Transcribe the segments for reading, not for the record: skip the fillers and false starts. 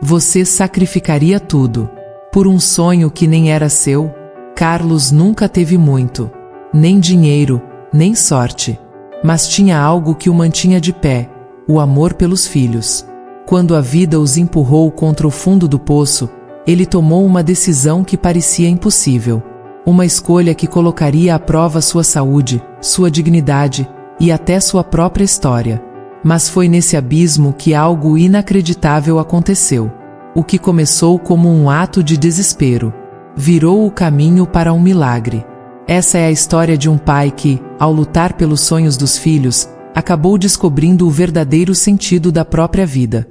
Você sacrificaria tudo por um sonho que nem era seu? Carlos nunca teve muito, nem dinheiro, nem sorte. Mas tinha algo que o mantinha de pé: o amor pelos filhos. Quando a vida os empurrou contra o fundo do poço, ele tomou uma decisão que parecia impossível. Uma escolha que colocaria à prova sua saúde, sua dignidade e até sua própria história. Mas foi nesse abismo que algo inacreditável aconteceu. O que começou como um ato de desespero virou o caminho para um milagre. Essa é a história de um pai que, ao lutar pelos sonhos dos filhos, acabou descobrindo o verdadeiro sentido da própria vida.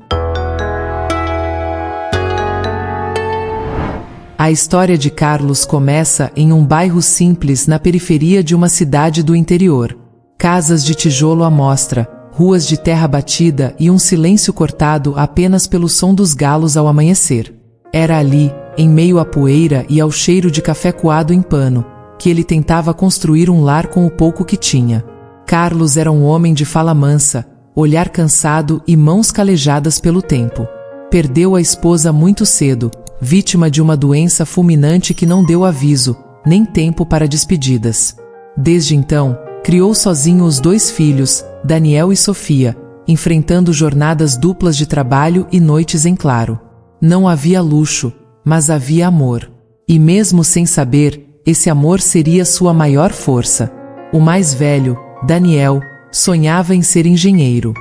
A história de Carlos começa em um bairro simples na periferia de uma cidade do interior. Casas de tijolo à mostra, ruas de terra batida e um silêncio cortado apenas pelo som dos galos ao amanhecer. Era ali, em meio à poeira e ao cheiro de café coado em pano, que ele tentava construir um lar com o pouco que tinha. Carlos era um homem de fala mansa, olhar cansado e mãos calejadas pelo tempo. Perdeu a esposa muito cedo, vítima de uma doença fulminante que não deu aviso, nem tempo para despedidas. Desde então, criou sozinho os 2 filhos, Daniel e Sofia, enfrentando jornadas duplas de trabalho e noites em claro. Não havia luxo, mas havia amor. E mesmo sem saber, esse amor seria sua maior força. O mais velho, Daniel, sonhava em ser engenheiro.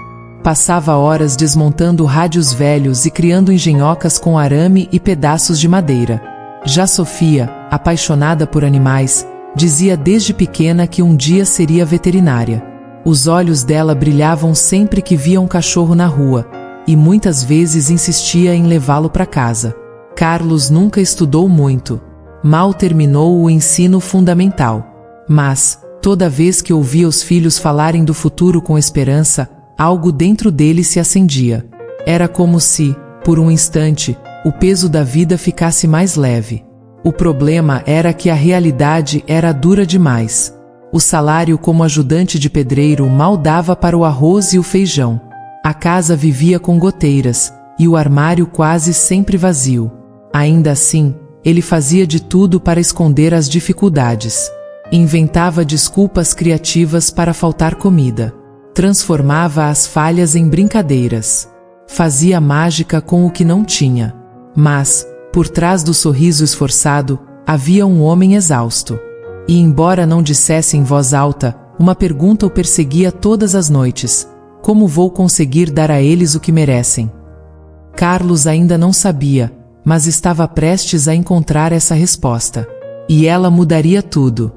Passava horas desmontando rádios velhos e criando engenhocas com arame e pedaços de madeira. Já Sofia, apaixonada por animais, dizia desde pequena que um dia seria veterinária. Os olhos dela brilhavam sempre que via um cachorro na rua, e muitas vezes insistia em levá-lo para casa. Carlos nunca estudou muito. Mal terminou o ensino fundamental. Mas, toda vez que ouvia os filhos falarem do futuro com esperança, algo dentro dele se acendia. Era como se, por um instante, o peso da vida ficasse mais leve. O problema era que a realidade era dura demais. O salário como ajudante de pedreiro mal dava para o arroz e o feijão. A casa vivia com goteiras, e o armário quase sempre vazio. Ainda assim, ele fazia de tudo para esconder as dificuldades. Inventava desculpas criativas para faltar comida. Transformava as falhas em brincadeiras. Fazia mágica com o que não tinha. Mas, por trás do sorriso esforçado, havia um homem exausto. E embora não dissesse em voz alta, uma pergunta o perseguia todas as noites: como vou conseguir dar a eles o que merecem? Carlos ainda não sabia, mas estava prestes a encontrar essa resposta. E ela mudaria tudo.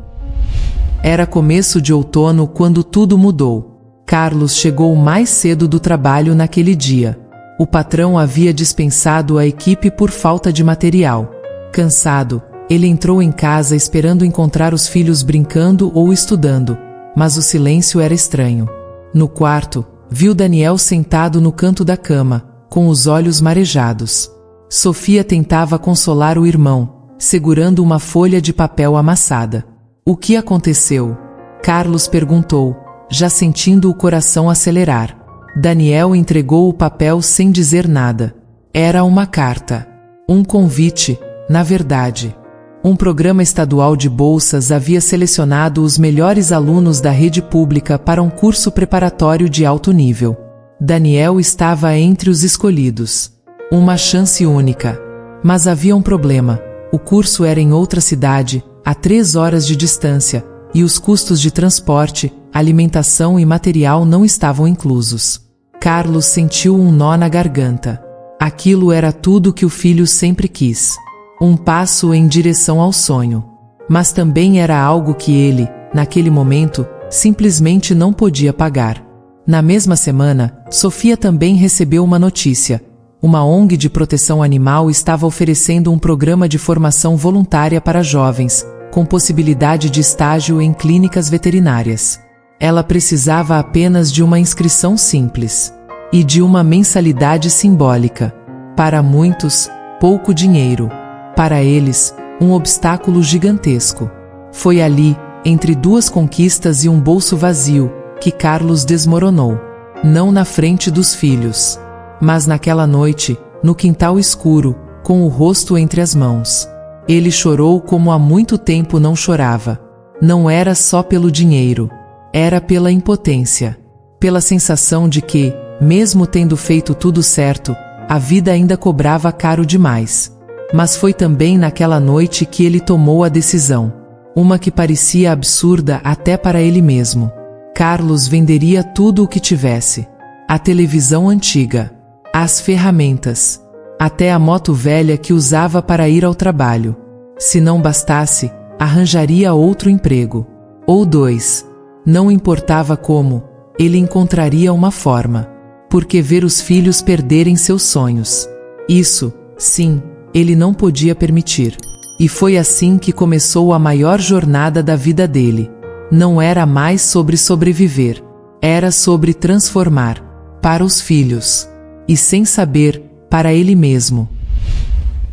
Era começo de outono quando tudo mudou. Carlos chegou mais cedo do trabalho naquele dia. O patrão havia dispensado a equipe por falta de material. Cansado, ele entrou em casa esperando encontrar os filhos brincando ou estudando, mas o silêncio era estranho. No quarto, viu Daniel sentado no canto da cama, com os olhos marejados. Sofia tentava consolar o irmão, segurando uma folha de papel amassada. O que aconteceu? Carlos perguntou, já sentindo o coração acelerar. Daniel entregou o papel sem dizer nada. Era uma carta. Um convite, na verdade. Um programa estadual de bolsas havia selecionado os melhores alunos da rede pública para um curso preparatório de alto nível. Daniel estava entre os escolhidos. Uma chance única. Mas havia um problema. O curso era em outra cidade, a 3 horas de distância, e os custos de transporte, alimentação e material não estavam inclusos. Carlos sentiu um nó na garganta. Aquilo era tudo que o filho sempre quis. Um passo em direção ao sonho. Mas também era algo que ele, naquele momento, simplesmente não podia pagar. Na mesma semana, Sofia também recebeu uma notícia. Uma ONG de proteção animal estava oferecendo um programa de formação voluntária para jovens, com possibilidade de estágio em clínicas veterinárias. Ela precisava apenas de uma inscrição simples. E de uma mensalidade simbólica. Para muitos, pouco dinheiro. Para eles, um obstáculo gigantesco. Foi ali, entre 2 conquistas e um bolso vazio, que Carlos desmoronou. Não na frente dos filhos. Mas naquela noite, no quintal escuro, com o rosto entre as mãos. Ele chorou como há muito tempo não chorava. Não era só pelo dinheiro. Era pela impotência. Pela sensação de que, mesmo tendo feito tudo certo, a vida ainda cobrava caro demais. Mas foi também naquela noite que ele tomou a decisão. Uma que parecia absurda até para ele mesmo. Carlos venderia tudo o que tivesse. A televisão antiga. As ferramentas. Até a moto velha que usava para ir ao trabalho. Se não bastasse, arranjaria outro emprego. Ou 2. Não importava como, ele encontraria uma forma. Porque ver os filhos perderem seus sonhos. Isso, sim, ele não podia permitir. E foi assim que começou a maior jornada da vida dele. Não era mais sobre sobreviver. Era sobre transformar. Para os filhos. E sem saber, para ele mesmo.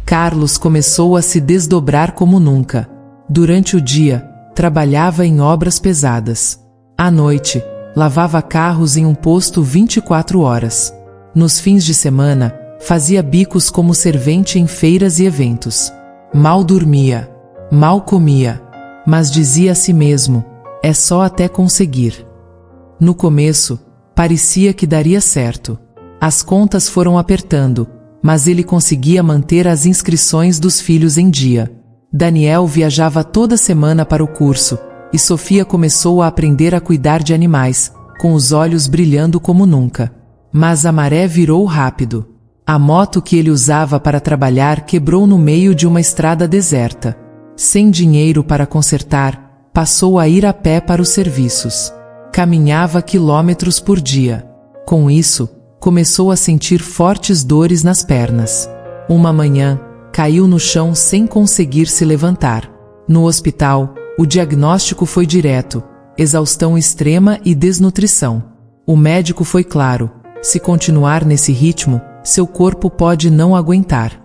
Carlos começou a se desdobrar como nunca. Durante o dia, trabalhava em obras pesadas. À noite, lavava carros em um posto 24 horas. Nos fins de semana, fazia bicos como servente em feiras e eventos. Mal dormia, mal comia, mas dizia a si mesmo, é só até conseguir. No começo, parecia que daria certo. As contas foram apertando, mas ele conseguia manter as inscrições dos filhos em dia. Daniel viajava toda semana para o curso, e Sofia começou a aprender a cuidar de animais, com os olhos brilhando como nunca. Mas a maré virou rápido. A moto que ele usava para trabalhar quebrou no meio de uma estrada deserta. Sem dinheiro para consertar, passou a ir a pé para os serviços. Caminhava quilômetros por dia. Com isso, começou a sentir fortes dores nas pernas. Uma manhã, caiu no chão sem conseguir se levantar. No hospital, o diagnóstico foi direto: exaustão extrema e desnutrição. O médico foi claro: se continuar nesse ritmo, seu corpo pode não aguentar.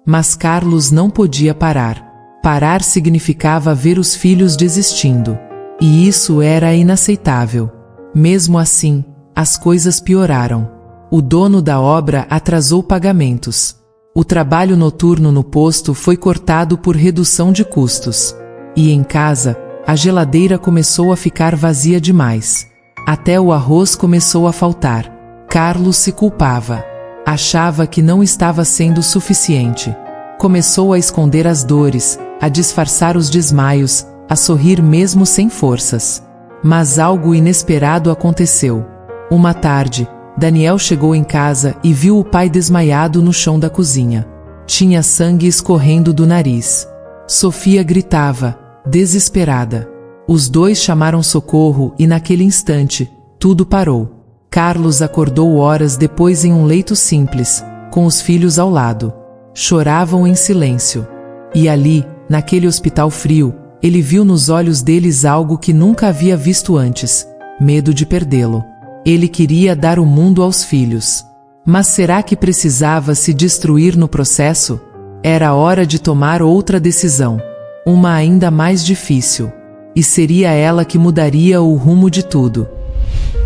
Mas Carlos não podia parar. Parar significava ver os filhos desistindo. E isso era inaceitável. Mesmo assim, as coisas pioraram. O dono da obra atrasou pagamentos. O trabalho noturno no posto foi cortado por redução de custos. E em casa, a geladeira começou a ficar vazia demais. Até o arroz começou a faltar. Carlos se culpava. Achava que não estava sendo suficiente. Começou a esconder as dores, a disfarçar os desmaios, a sorrir mesmo sem forças. Mas algo inesperado aconteceu. Uma tarde, Daniel chegou em casa e viu o pai desmaiado no chão da cozinha. Tinha sangue escorrendo do nariz. Sofia gritava, desesperada. Os dois chamaram socorro e naquele instante, tudo parou. Carlos acordou horas depois em um leito simples, com os filhos ao lado. Choravam em silêncio. E ali, naquele hospital frio, ele viu nos olhos deles algo que nunca havia visto antes: medo de perdê-lo. Ele queria dar o mundo aos filhos. Mas será que precisava se destruir no processo? Era hora de tomar outra decisão. Uma ainda mais difícil. E seria ela que mudaria o rumo de tudo.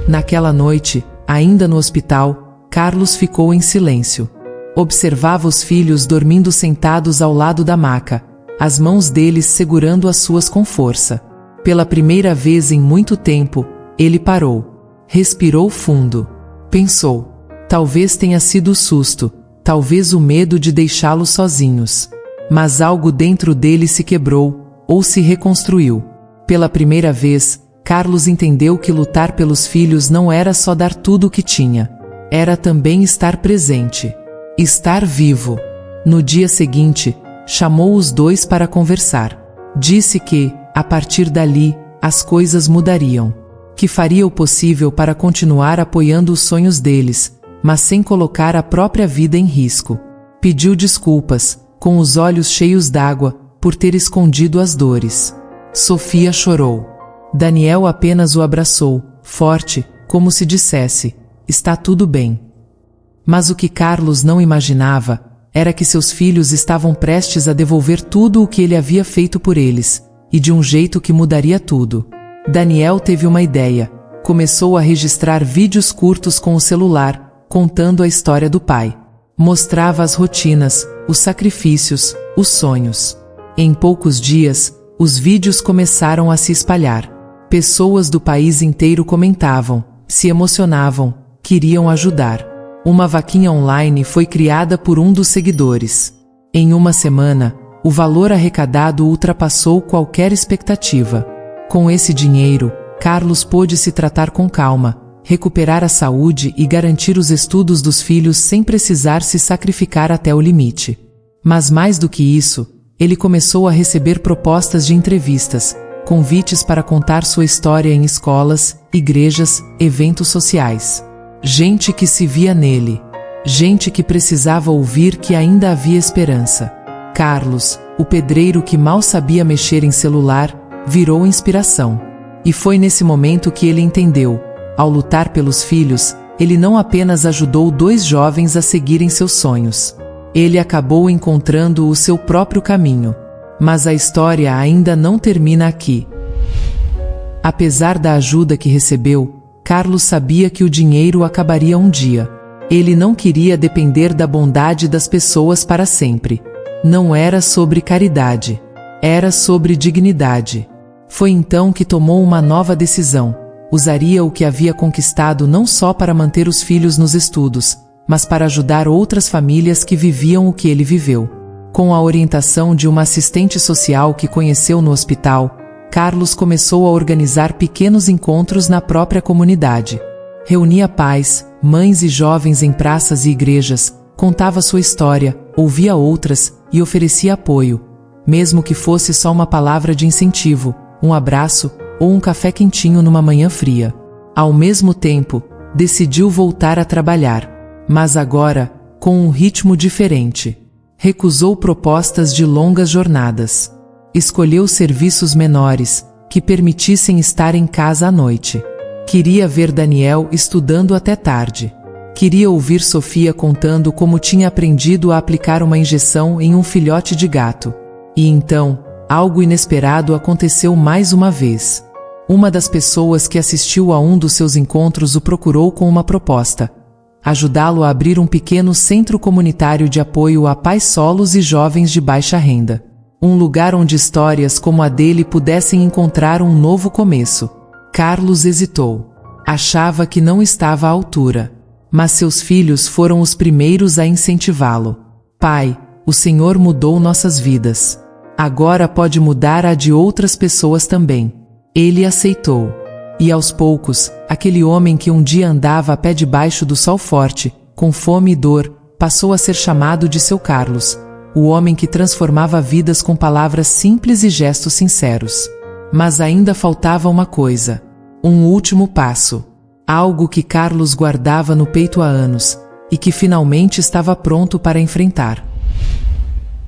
Naquela noite, ainda no hospital, Carlos ficou em silêncio. Observava os filhos dormindo sentados ao lado da maca, as mãos deles segurando as suas com força. Pela primeira vez em muito tempo, ele parou. Respirou fundo. Pensou. Talvez tenha sido o susto, talvez o medo de deixá-los sozinhos. Mas algo dentro dele se quebrou, ou se reconstruiu. Pela primeira vez, Carlos entendeu que lutar pelos filhos não era só dar tudo o que tinha. Era também estar presente. Estar vivo. No dia seguinte, chamou os dois para conversar. Disse que, a partir dali, as coisas mudariam. Que faria o possível para continuar apoiando os sonhos deles, mas sem colocar a própria vida em risco. Pediu desculpas, com os olhos cheios d'água, por ter escondido as dores. Sofia chorou. Daniel apenas o abraçou, forte, como se dissesse: está tudo bem. Mas o que Carlos não imaginava era que seus filhos estavam prestes a devolver tudo o que ele havia feito por eles, e de um jeito que mudaria tudo. Daniel teve uma ideia. Começou a registrar vídeos curtos com o celular, contando a história do pai. Mostrava as rotinas, os sacrifícios, os sonhos. Em poucos dias, os vídeos começaram a se espalhar. Pessoas do país inteiro comentavam, se emocionavam, queriam ajudar. Uma vaquinha online foi criada por um dos seguidores. Em uma semana, o valor arrecadado ultrapassou qualquer expectativa. Com esse dinheiro, Carlos pôde se tratar com calma, recuperar a saúde e garantir os estudos dos filhos sem precisar se sacrificar até o limite. Mas mais do que isso, ele começou a receber propostas de entrevistas, convites para contar sua história em escolas, igrejas, eventos sociais. Gente que se via nele. Gente que precisava ouvir que ainda havia esperança. Carlos, o pedreiro que mal sabia mexer em celular, virou inspiração. E foi nesse momento que ele entendeu: ao lutar pelos filhos, ele não apenas ajudou 2 jovens a seguirem seus sonhos. Ele acabou encontrando o seu próprio caminho. Mas a história ainda não termina aqui. Apesar da ajuda que recebeu, Carlos sabia que o dinheiro acabaria um dia. Ele não queria depender da bondade das pessoas para sempre. Não era sobre caridade. Era sobre dignidade. Foi então que tomou uma nova decisão. Usaria o que havia conquistado não só para manter os filhos nos estudos, mas para ajudar outras famílias que viviam o que ele viveu. Com a orientação de uma assistente social que conheceu no hospital, Carlos começou a organizar pequenos encontros na própria comunidade. Reunia pais, mães e jovens em praças e igrejas, contava sua história, ouvia outras e oferecia apoio, mesmo que fosse só uma palavra de incentivo, um abraço ou um café quentinho numa manhã fria. Ao mesmo tempo, decidiu voltar a trabalhar, mas agora, com um ritmo diferente. Recusou propostas de longas jornadas. Escolheu serviços menores, que permitissem estar em casa à noite. Queria ver Daniel estudando até tarde. Queria ouvir Sofia contando como tinha aprendido a aplicar uma injeção em um filhote de gato. E então, algo inesperado aconteceu mais uma vez. Uma das pessoas que assistiu a um dos seus encontros o procurou com uma proposta: ajudá-lo a abrir um pequeno centro comunitário de apoio a pais solos e jovens de baixa renda. Um lugar onde histórias como a dele pudessem encontrar um novo começo. Carlos hesitou. Achava que não estava à altura. Mas seus filhos foram os primeiros a incentivá-lo. Pai, o Senhor mudou nossas vidas. Agora pode mudar a de outras pessoas também. Ele aceitou. E aos poucos, aquele homem que um dia andava a pé debaixo do sol forte, com fome e dor, passou a ser chamado de seu Carlos, o homem que transformava vidas com palavras simples e gestos sinceros. Mas ainda faltava uma coisa. Um último passo. Algo que Carlos guardava no peito há anos, e que finalmente estava pronto para enfrentar.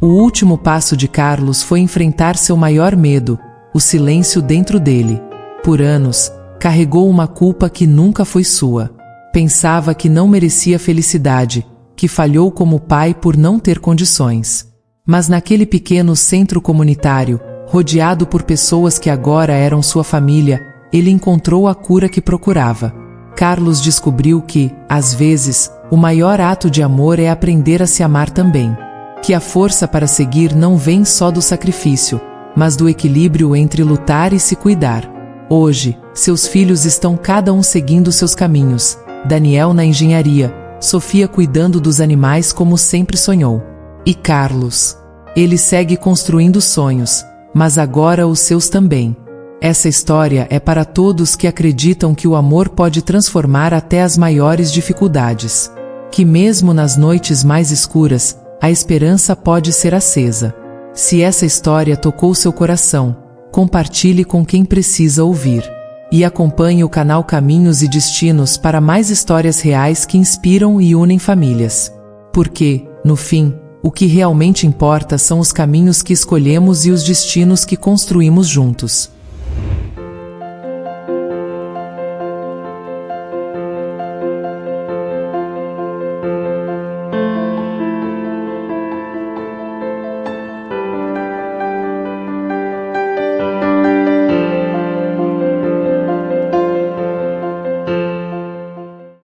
O último passo de Carlos foi enfrentar seu maior medo, o silêncio dentro dele. Por anos, carregou uma culpa que nunca foi sua. Pensava que não merecia felicidade, que falhou como pai por não ter condições. Mas naquele pequeno centro comunitário, rodeado por pessoas que agora eram sua família, ele encontrou a cura que procurava. Carlos descobriu que, às vezes, o maior ato de amor é aprender a se amar também. Que a força para seguir não vem só do sacrifício, mas do equilíbrio entre lutar e se cuidar. Hoje, seus filhos estão cada um seguindo seus caminhos. Daniel na engenharia, Sofia cuidando dos animais como sempre sonhou. E Carlos? Ele segue construindo sonhos, mas agora os seus também. Essa história é para todos que acreditam que o amor pode transformar até as maiores dificuldades. Que mesmo nas noites mais escuras, a esperança pode ser acesa. Se essa história tocou seu coração, compartilhe com quem precisa ouvir. E acompanhe o canal Caminhos e Destinos para mais histórias reais que inspiram e unem famílias. Porque, no fim, o que realmente importa são os caminhos que escolhemos e os destinos que construímos juntos.